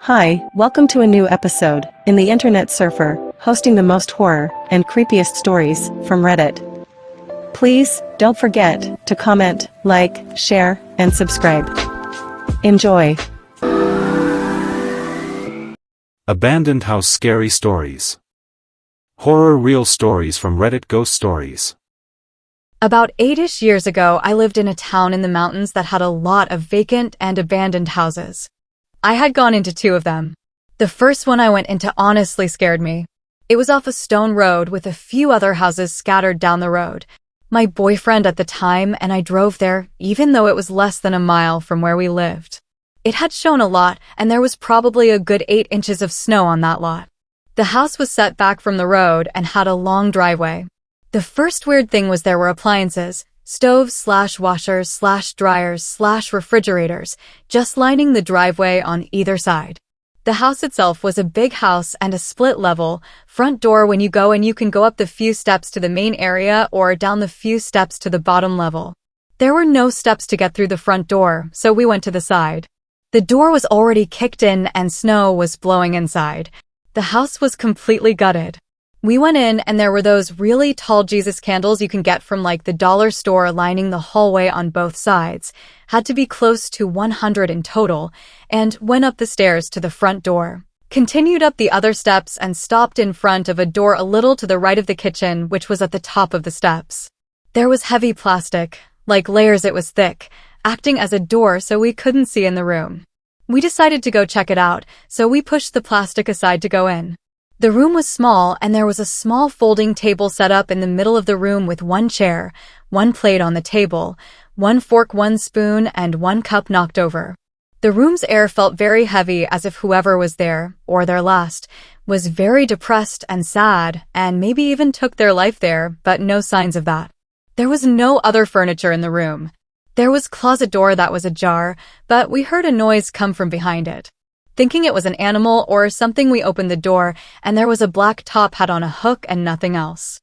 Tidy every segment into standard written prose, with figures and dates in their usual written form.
Hi, welcome to a new episode in the Internet Surfer, hosting the most horror and creepiest stories from Reddit. Please don't forget to comment, like, share, and subscribe. Enjoy. Abandoned house scary stories. Horror real stories from Reddit ghost stories. About 8-ish years ago, I lived in a town in the mountains that had a lot of vacant and abandoned houses. I had gone into 2 of them. The first one I went into honestly scared me. It was off a stone road with a few other houses scattered down the road. My boyfriend at the time and I drove there, even though it was less than a mile from where we lived. It had shown a lot, and there was probably a good 8 inches of snow on that lot. The house was set back from the road and had a long driveway. The first weird thing was there were appliances, stoves/washers/dryers/refrigerators, just lining the driveway on either side. The house itself was a big house and a split level, front door when you go in you can go up the few steps to the main area or down the few steps to the bottom level. There were no steps to get through the front door, so we went to the side. The door was already kicked in and snow was blowing inside. The house was completely gutted. We went in and there were those really tall Jesus candles you can get from like the dollar store lining the hallway on both sides. Had to be close to 100 in total, and went up the stairs to the front door. Continued up the other steps and stopped in front of a door a little to the right of the kitchen, which was at the top of the steps. There was heavy plastic, like layers it was thick, acting as a door so we couldn't see in the room. We decided to go check it out, so we pushed the plastic aside to go in. The room was small and there was a small folding table set up in the middle of the room with 1 chair, 1 plate on the table, 1 fork, 1 spoon, and 1 cup knocked over. The room's air felt very heavy, as if whoever was there, or their last, was very depressed and sad and maybe even took their life there, but no signs of that. There was no other furniture in the room. There was closet door that was ajar, but we heard a noise come from behind it. Thinking it was an animal or something, we opened the door, and there was a black top hat on a hook and nothing else.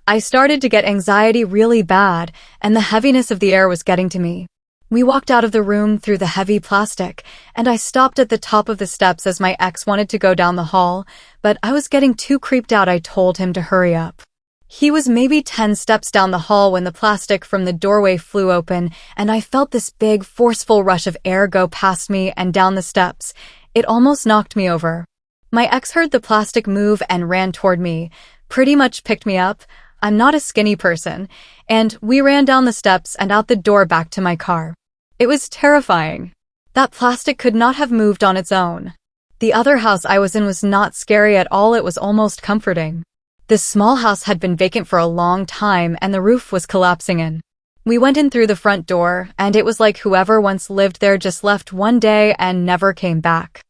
I started to get anxiety really bad, and the heaviness of the air was getting to me. We walked out of the room through the heavy plastic, and I stopped at the top of the steps as my ex wanted to go down the hall, but I was getting too creeped out. I told him to hurry up. He was maybe 10 steps down the hall when the plastic from the doorway flew open, and I felt this big, forceful rush of air go past me and down the steps. It almost knocked me over. My ex heard the plastic move and ran toward me, pretty much picked me up. I'm not a skinny person, and we ran down the steps and out the door back to my car. It was terrifying. That plastic could not have moved on its own. The other house I was in was not scary at all. It was almost comforting. This small house had been vacant for a long time and the roof was collapsing in. We went in through the front door, and it was like whoever once lived there just left one day and never came back.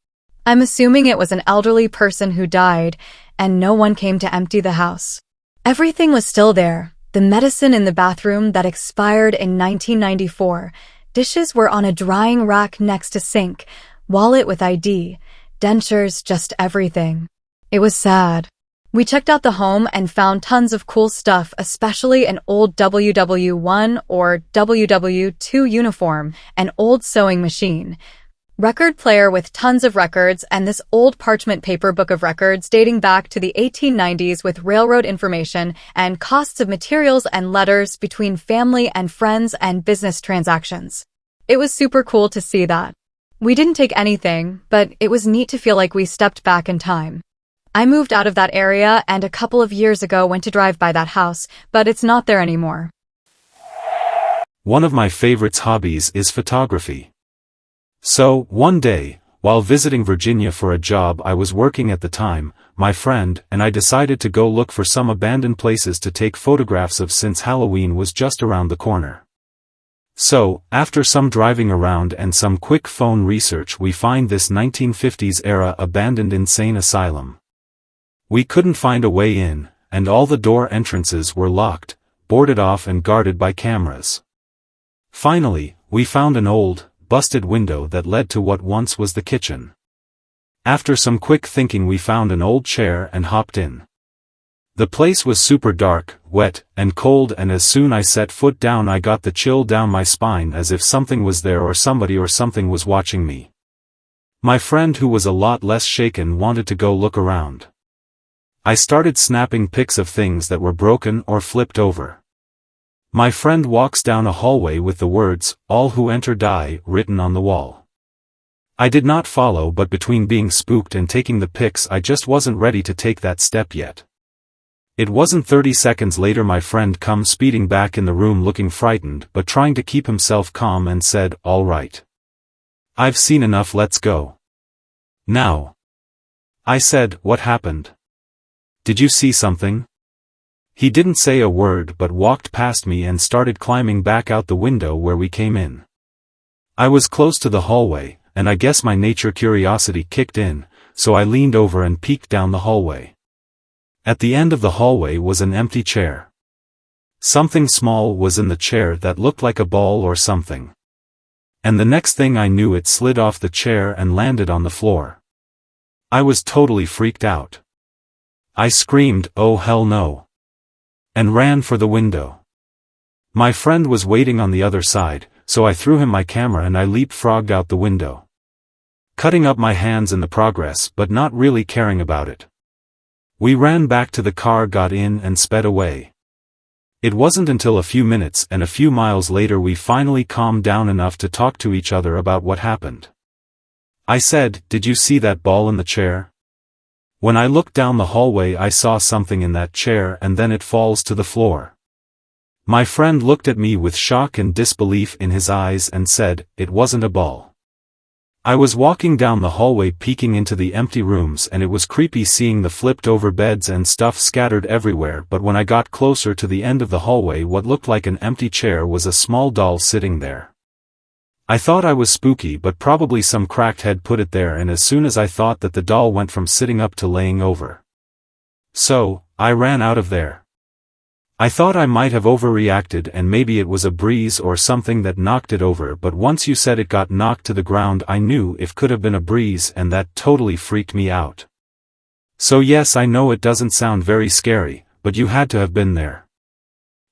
I'm assuming it was an elderly person who died, and no one came to empty the house. Everything was still there. The medicine in the bathroom that expired in 1994. Dishes were on a drying rack next to sink. Wallet with ID. Dentures, just everything. It was sad. We checked out the home and found tons of cool stuff, especially an old WW1 or WW2 uniform, an old sewing machine, record player with tons of records, and this old parchment paper book of records dating back to the 1890s with railroad information and costs of materials and letters between family and friends and business transactions. It was super cool to see that. We didn't take anything, but it was neat to feel like we stepped back in time. I moved out of that area and a couple of years ago went to drive by that house, but it's not there anymore. One of my favorite hobbies is photography. So, one day, while visiting Virginia for a job I was working at the time, my friend and I decided to go look for some abandoned places to take photographs of since Halloween was just around the corner. So, after some driving around and some quick phone research, we find this 1950s-era abandoned insane asylum. We couldn't find a way in, and all the door entrances were locked, boarded off and guarded by cameras. Finally, we found an old, busted window that led to what once was the kitchen. After some quick thinking we found an old chair and hopped in. The place was super dark, wet, and cold, and as soon I set foot down I got the chill down my spine as if something was there or somebody or something was watching me. My friend, who was a lot less shaken, wanted to go look around. I started snapping pics of things that were broken or flipped over. My friend walks down a hallway with the words, "All who enter die," written on the wall. I did not follow, but between being spooked and taking the pics, I just wasn't ready to take that step yet. It wasn't 30 seconds later my friend comes speeding back in the room looking frightened but trying to keep himself calm and said, "All right. I've seen enough, let's go." Now. I said, "What happened? Did you see something?" He didn't say a word but walked past me and started climbing back out the window where we came in. I was close to the hallway, and I guess my nature curiosity kicked in, so I leaned over and peeked down the hallway. At the end of the hallway was an empty chair. Something small was in the chair that looked like a ball or something. And the next thing I knew, it slid off the chair and landed on the floor. I was totally freaked out. I screamed, "Oh hell no!" and ran for the window. My friend was waiting on the other side, so I threw him my camera and I leapfrogged out the window, cutting up my hands in the progress but not really caring about it. We ran back to the car, got in and sped away. It wasn't until a few minutes and a few miles later we finally calmed down enough to talk to each other about what happened. I said, "Did you see that ball in the chair? When I looked down the hallway I saw something in that chair and then it falls to the floor." My friend looked at me with shock and disbelief in his eyes and said, "It wasn't a ball." I was walking down the hallway peeking into the empty rooms and it was creepy seeing the flipped over beds and stuff scattered everywhere, but when I got closer to the end of the hallway, what looked like an empty chair was a small doll sitting there. I thought I was spooky, but probably some cracked head put it there, and as soon as I thought that, the doll went from sitting up to laying over. So, I ran out of there. I thought I might have overreacted and maybe it was a breeze or something that knocked it over, but once you said it got knocked to the ground I knew it could have been a breeze, and that totally freaked me out. So yes, I know it doesn't sound very scary, but you had to have been there.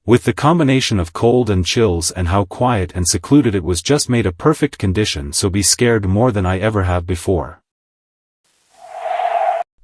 With the combination of cold and chills and how quiet and secluded it was, just made a perfect condition, so be scared more than I ever have before.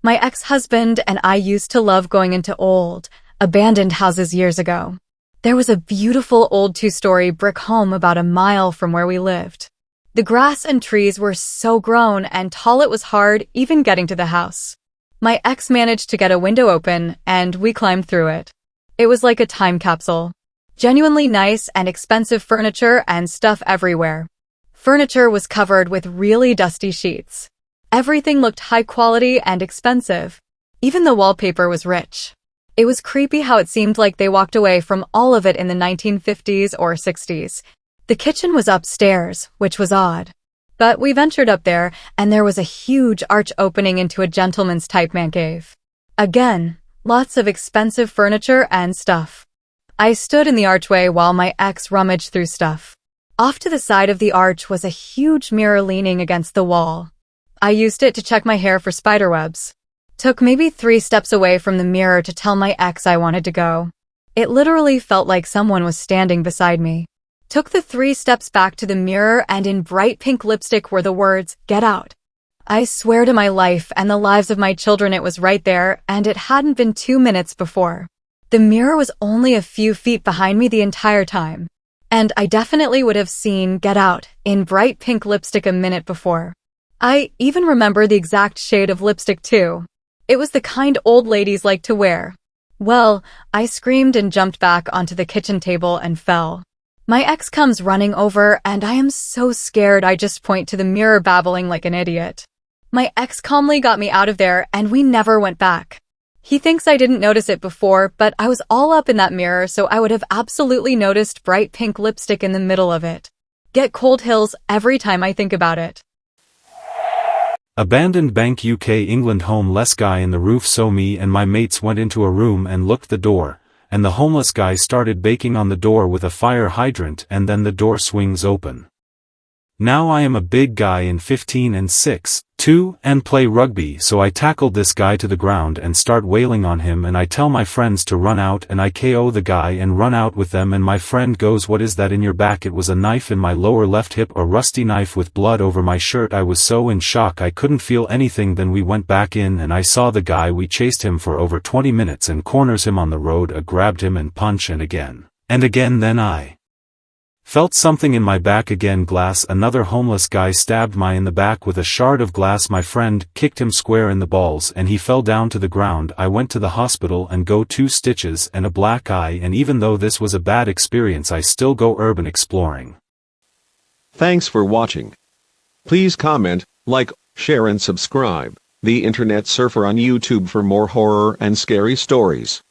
My ex-husband and I used to love going into old, abandoned houses years ago. There was a beautiful old 2-story brick home about a mile from where we lived. The grass and trees were so grown and tall it was hard even getting to the house. My ex managed to get a window open and we climbed through it. It was like a time capsule. Genuinely nice and expensive furniture and stuff everywhere. Furniture was covered with really dusty sheets. Everything looked high quality and expensive. Even the wallpaper was rich. It was creepy how it seemed like they walked away from all of it in the 1950s or 60s. The kitchen was upstairs, which was odd. But we ventured up there, and there was a huge arch opening into a gentleman's type man cave. Again, lots of expensive furniture and stuff. I stood in the archway while my ex rummaged through stuff. Off to the side of the arch was a huge mirror leaning against the wall. I used it to check my hair for spiderwebs. Took maybe 3 steps away from the mirror to tell my ex I wanted to go. It literally felt like someone was standing beside me. Took the 3 steps back to the mirror and in bright pink lipstick were the words, "Get out." I swear to my life and the lives of my children it was right there, and it hadn't been 2 minutes before. The mirror was only a few feet behind me the entire time. And I definitely would have seen "Get out" in bright pink lipstick a minute before. I even remember the exact shade of lipstick too. It was the kind old ladies like to wear. Well, I screamed and jumped back onto the kitchen table and fell. My ex comes running over and I am so scared I just point to the mirror babbling like an idiot. My ex calmly got me out of there and we never went back. He thinks I didn't notice it before, but I was all up in that mirror so I would have absolutely noticed bright pink lipstick in the middle of it. Get cold hills every time I think about it. Abandoned bank UK England. Homeless guy in the roof. So me and my mates went into a room and looked the door, and the homeless guy started baking on the door with a fire hydrant, and then the door swings open. Now I am a big guy in 15 and 6'2", 2. And play rugby, so I tackled this guy to the ground and start wailing on him, and I tell my friends to run out, and I KO the guy and run out with them, and my friend goes, "What is that in your back?" It was a knife in my lower left hip, a rusty knife with blood over my shirt. I was so in shock I couldn't feel anything. Then we went back in and I saw the guy. We chased him for over 20 minutes and corners him on the road. I grabbed him and punch, and again. Then I felt something in my back again. Glass. Another homeless guy stabbed me in the back with a shard of glass. My friend kicked him square in the balls and he fell down to the ground. I went to the hospital and got 2 stitches and a black eye, and even though this was a bad experience I still go urban exploring. Thanks for watching. Please comment, like, share and subscribe. The Internet Surfer on YouTube for more horror and scary stories.